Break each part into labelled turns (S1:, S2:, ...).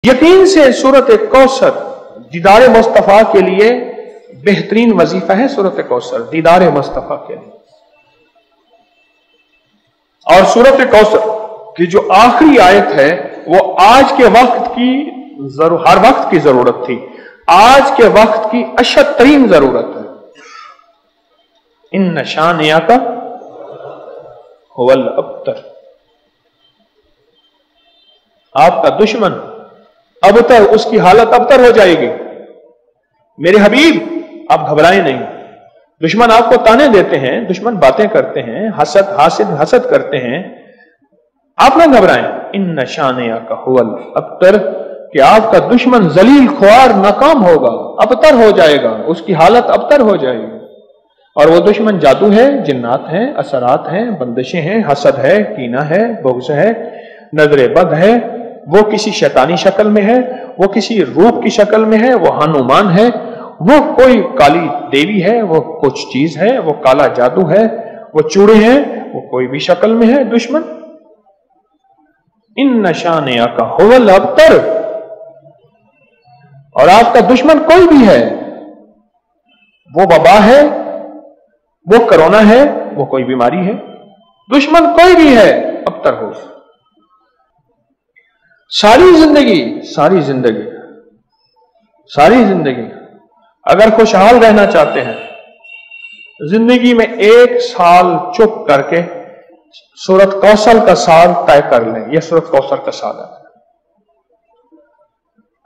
S1: यकीन से सूरत कौसर दीदार मुस्तफ़ा के लिए बेहतरीन वजीफा है। सूरत कौसर दीदार मुस्तफ़ा के लिए, और सूरत कौसर की जो आखिरी आयत है वो आज के वक्त की हर वक्त की जरूरत थी, आज के वक्त की अशद तरीन जरूरत है। इन शानिया का हुवल अब्तर, आपका दुश्मन अबतर, उसकी हालत अबतर हो जाएगी। मेरे हबीब आप घबराएं नहीं। दुश्मन आपको ताने देते हैं, दुश्मन बातें करते हैं, हसद करते हैं, आप ना घबराएं। इन शानिया का हुवल अब्तर, कि आपका दुश्मन जलील ख्वार नाकाम होगा, अबतर हो जाएगा, उसकी हालत अबतर हो जाएगी। और वो दुश्मन जादू है, जिन्नात है, असरात हैं, बंदिशें हैं, हसद है, कीना है, बुग़्ज़ है, नजर बद है, वो किसी शैतानी शक्ल में है, वो किसी रूप की शक्ल में है, वो हनुमान है, वो कोई काली देवी है, वो कुछ चीज है, वो काला जादू है, वो चूड़े हैं, वो कोई भी शक्ल में है दुश्मन। इन नशानिया का हुवल अब्तर, और आपका दुश्मन कोई भी है, वो वबा है, वो कोरोना है, वो कोई बीमारी है, दुश्मन कोई भी है, अब्तर हो। सारी जिंदगी अगर खुशहाल रहना चाहते हैं, जिंदगी में एक साल चुप करके सूरत कौसर का साल तय कर लें। यह सूरत कौसर का साल है।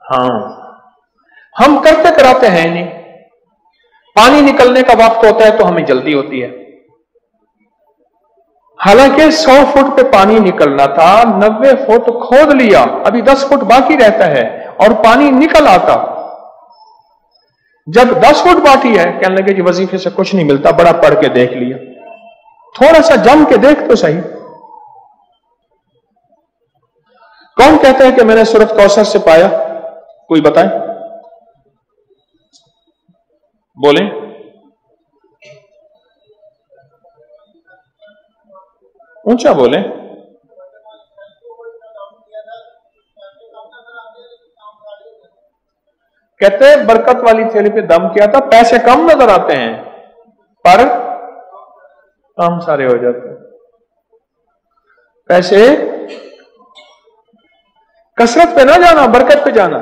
S1: हाँ, हम करते कराते हैं नहीं। पानी निकलने का वक्त होता है तो हमें जल्दी होती है, हालांकि 100 फुट पे पानी निकलना था, 90 फुट खोद लिया, अभी 10 फुट बाकी रहता है और पानी निकल आता। जब 10 फुट बाकी है, कहने लगे कि वजीफे से कुछ नहीं मिलता, बड़ा पढ़ के देख लिया, थोड़ा सा जम के देख तो सही। कौन कहता है कि मैंने सूरत कौसर से पाया? कोई बताए, बोले। ऊंचा बोले। कहते हैं बरकत वाली थैली पे दम किया था, पैसे कम नजर आते हैं पर काम सारे हो जाते हैं। पैसे कसरत पे ना जाना, बरकत पे जाना।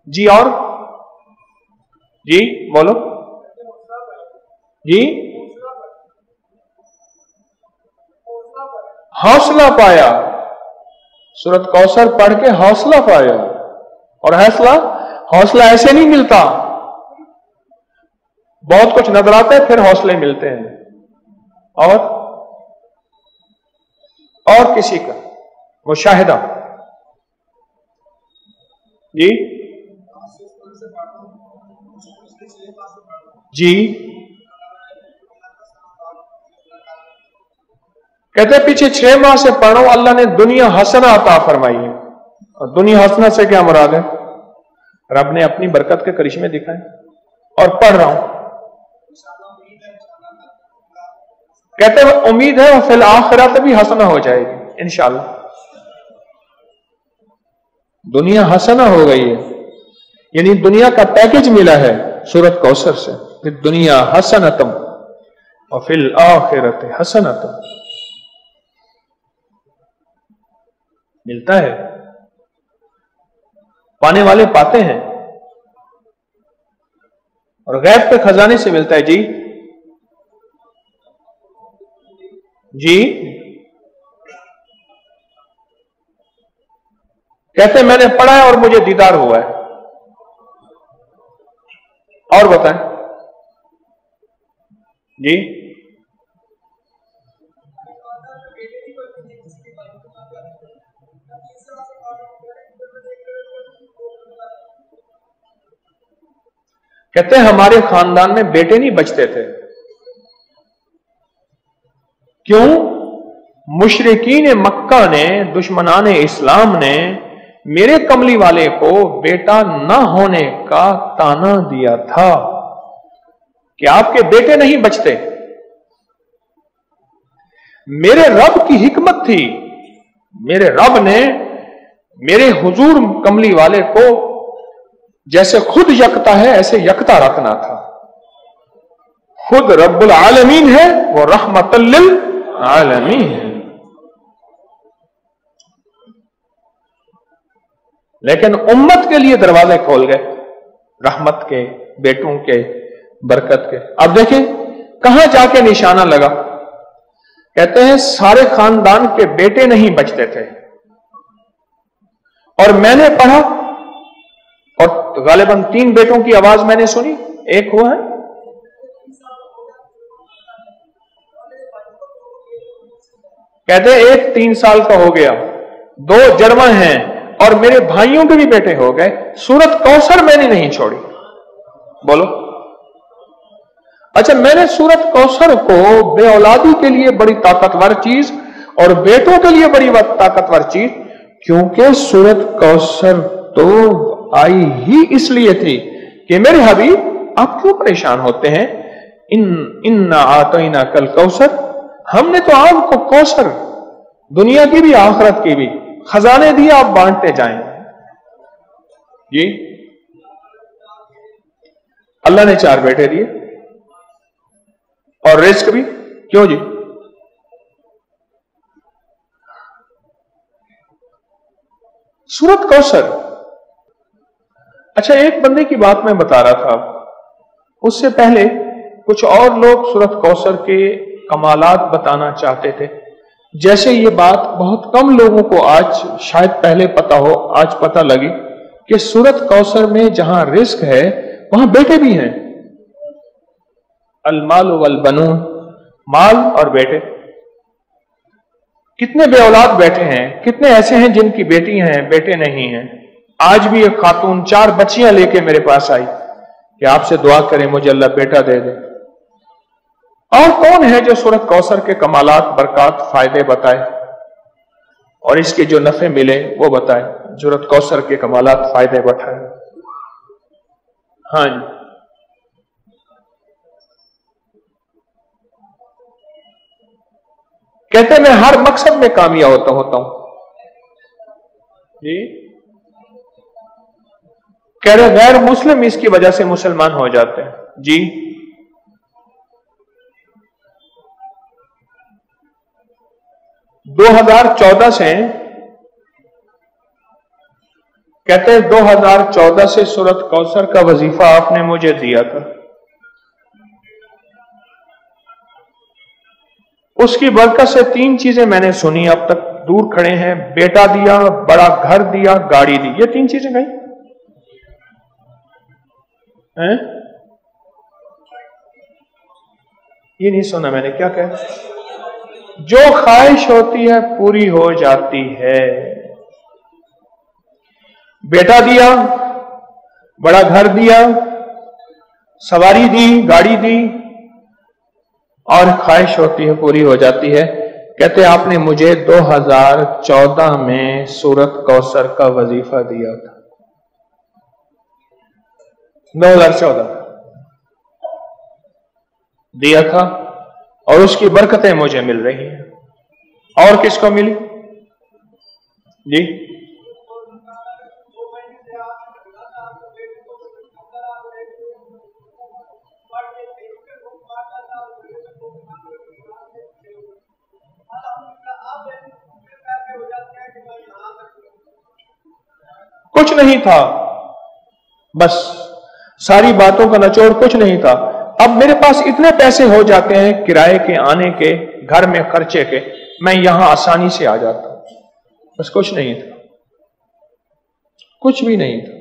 S1: जी और जी बोलो जी। हौसला पाया, सूरत कौसर पढ़ के हौसला पाया। और हौसला ऐसे नहीं मिलता, बहुत कुछ नजर आता है फिर हौसले मिलते हैं। और किसी का मुशाहिदा जी जी। कहते पीछे 6 माह से पढ़ रहा हूं, अल्लाह ने दुनिया हसना अता फरमाई है। और दुनिया हसना से क्या मुराद है? रब ने अपनी बरकत के करिश्मे दिखाए। और पढ़ रहा हूं, कहते हैं उम्मीद है फिल आखिरत भी हसना हो जाएगी इंशाअल्लाह। दुनिया हसना हो गई है, यानी दुनिया का पैकेज मिला है सूरत कौसर से। फिर दुनिया हसनतम और फिल आखिरत हसनतम मिलता है। पाने वाले पाते हैं, और गैब के खजाने से मिलता है। जी जी। कहते हैं मैंने पढ़ा है और मुझे दीदार हुआ है। और बताएं जी। कहते हैं हमारे खानदान में बेटे नहीं बचते थे। क्यों? मुशरिकीन मक्का ने, दुश्मनान इस्लाम ने मेरे कमली वाले को बेटा न होने का ताना दिया था कि आपके बेटे नहीं बचते। मेरे रब की हिकमत थी, मेरे रब ने मेरे हुजूर कमली वाले को जैसे खुद यकता है ऐसे यकता रखना था। खुद रब्बुल आलमीन है, वो रहमतल लिल आलमीन है। लेकिन उम्मत के लिए दरवाजे खोल गए, रहमत के, बेटों के, बरकत के। अब देखें कहां जाके निशाना लगा। कहते हैं सारे खानदान के बेटे नहीं बचते थे। और मैंने पढ़ा, और गालिबन 3 बेटों की आवाज मैंने सुनी। एक हुआ है, कहते हैं एक 3 साल का हो गया, 2 जड़वा हैं, और मेरे भाइयों के भी बेटे हो गए। सूरत कौसर मैंने नहीं छोड़ी। बोलो, अच्छा, मैंने सूरत कौसर को बेऔलादी के लिए बड़ी ताकतवर चीज और बेटों के लिए बड़ी ताकतवर चीज, क्योंकि सूरत कौसर तो आई ही इसलिए थी कि मेरे हबीब आप क्यों परेशान होते हैं। इन्ना आतैना कल कौसर, हमने तो आपको कौसर, दुनिया की भी आखिरत की भी खजाने दिए, आप बांटते जाएं। जी, अल्लाह ने 4 बेटे दिए और रिस्क भी। क्यों जी? सूरत कौसर। अच्छा, एक बंदे की बात मैं बता रहा था, उससे पहले कुछ और लोग सूरत कौसर के कमालात बताना चाहते थे। जैसे ये बात बहुत कम लोगों को आज शायद पहले पता हो, आज पता लगी कि सूरत कौसर में जहां रिस्क है वहां बेटे भी हैं। अलमाल वल बनून, माल और बेटे। कितने बेऔलाद बैठे हैं, कितने ऐसे हैं जिनकी बेटी हैं, बेटे नहीं हैं। आज भी एक खातून 4 बच्चियां लेके मेरे पास आई कि आपसे दुआ करें मुझे अल्लाह बेटा दे दे। और कौन है जो सूरत कौसर के कमालात, बरकत, फायदे बताए और इसके जो नफे मिले वो बताए। सूरत कौसर के कमालात, फायदे बताए। हाँ जी, कहते मैं हर मकसद में कामयाब होता हूं जी। कह रहे गैर मुस्लिम इसकी वजह से मुसलमान हो जाते हैं जी। 2014 से, कहते हैं 2014 से सूरत कौसर का वजीफा आपने मुझे दिया था। उसकी बरकत से 3 चीजें मैंने सुनी अब तक, दूर खड़े हैं, बेटा दिया, बड़ा घर दिया, गाड़ी दी। ये 3 चीजें गई हैं? ये नहीं सुना मैंने, क्या कहा? जो ख्वाहिश होती है पूरी हो जाती है। बेटा दिया, बड़ा घर दिया, सवारी दी, गाड़ी दी, और ख्वाहिश होती है पूरी हो जाती है। कहते आपने मुझे 2014 में सूरत कौसर का वजीफा दिया था। 2014 दिया था और उसकी बरकतें मुझे मिल रही हैं। और किसको मिली जी? कुछ नहीं था, बस सारी बातों का निचोड़ कुछ नहीं था। अब मेरे पास इतने पैसे हो जाते हैं किराए के, आने के, घर में खर्चे के, मैं यहां आसानी से आ जाता हूं। बस कुछ नहीं था, कुछ भी नहीं था।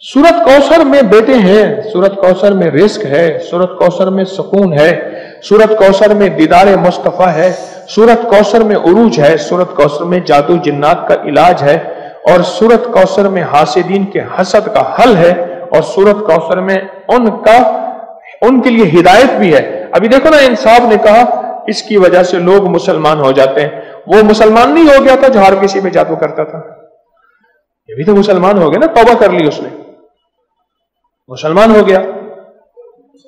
S1: सूरत कौसर में बेटे हैं, सूरत कौसर में रिस्क है, सूरत कौसर में सुकून है, सूरत कौसर में दीदार मुस्तफा है, सूरत कौसर में उरूज है, सूरत कौसर में जादू जिन्नात का इलाज है, और सूरत कौसर में हासिदीन के हसद का हल है, और सूरत कौसर में उनके लिए हिदायत भी है। अभी देखो ना, इंसाफ ने कहा इसकी वजह से लोग मुसलमान हो जाते हैं। वो मुसलमान नहीं हो गया था जो हर किसी पे जादू करता था, ये भी तो मुसलमान हो गया ना, तौबा कर ली उसने, मुसलमान हो गया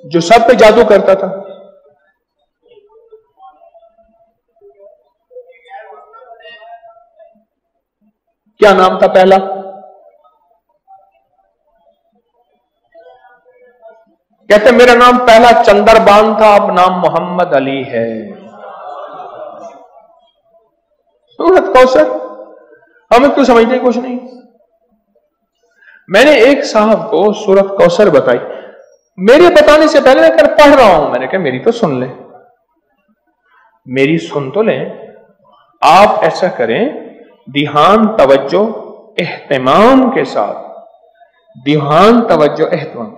S1: जो सब पे जादू करता था। کیا نام تھا پہلا؟ کہتے میرا نام پہلا چندربان تھا، اب نام محمد علی ہے۔ سورۃ کوثر ہمیں کیوں سمجھتے کچھ نہیں۔ میں نے ایک صاحب کو سورۃ کوثر بتائی، میرے بتانے سے پہلے میں کر پڑھ رہا ہوں، میں نے کہا میری تو سن لیں، میری سن تو لیں۔ آپ ایسا کریں، دھیان، توجہ، اہتمام کے ساتھ، دھیان، توجہ، اہتمام۔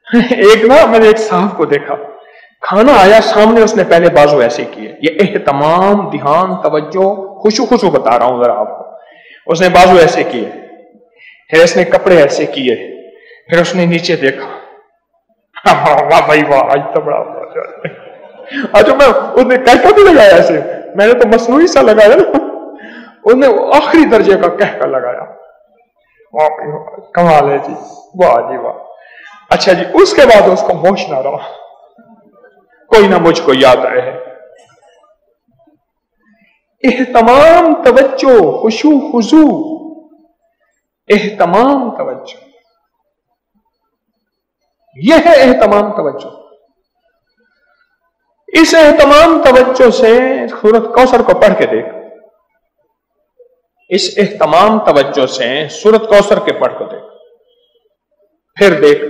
S1: ایک نا میں نے ایک صاحب کو دیکھا، کھانا آیا سامنے، اس نے پہلے بازو ایسے کیے، یہ اہتمام، دھیان، توجہ، خشوع بتا رہا ہوں ذرا آپ کو۔ اس نے بازو ایسے کیے، پھر اس نے کپڑے ایسے کیے، پھر اس نے نیچے دیکھا، واہ بھائی واہ، آج تو بڑا اچھا، میں اس نے کہہ بھی لگایا ایسے، میں نے تو مصنوعی سا لگایا نا، اس نے آخری درجے کا کہہ کر لگایا، کمال ہے جی، واہ جی واہ۔ اچھا جی، اس کے بعد اس کو ہوش نہ رہا، کوئی نہ مجھ کو یاد رہے۔ اہتمام، توجہ، خشوع خضوع، اہتمام، توجہ، یہ ہے اہتمام توجہ۔ اس اہتمام توجہ سے سورۃ کوثر کو پڑھ کے دیکھ، اس اہتمام توجہ سے سورۃ کوثر کے پڑھ کو دیکھ، پھر دیکھ،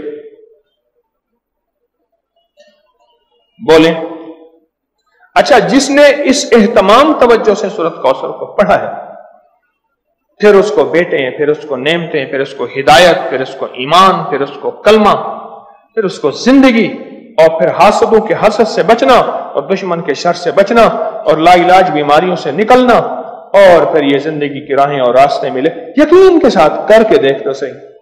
S1: بولیں۔ اچھا، جس نے اس اہتمام توجہ سے سورۃ کوثر کو پڑھا ہے، پھر اس کو بیٹے، پھر اس کو نعمتیں، پھر اس کو ہدایت، پھر اس کو ایمان، پھر اس کو کلمہ، پھر اس کو زندگی، اور پھر حاسدوں کے حسد سے بچنا، اور دشمن کے شر سے بچنا، اور لا علاج بیماریوں سے نکلنا، اور پھر یہ زندگی کی راہیں اور راستے ملے۔ یقین کے ساتھ کر کے دیکھ تو صحیح۔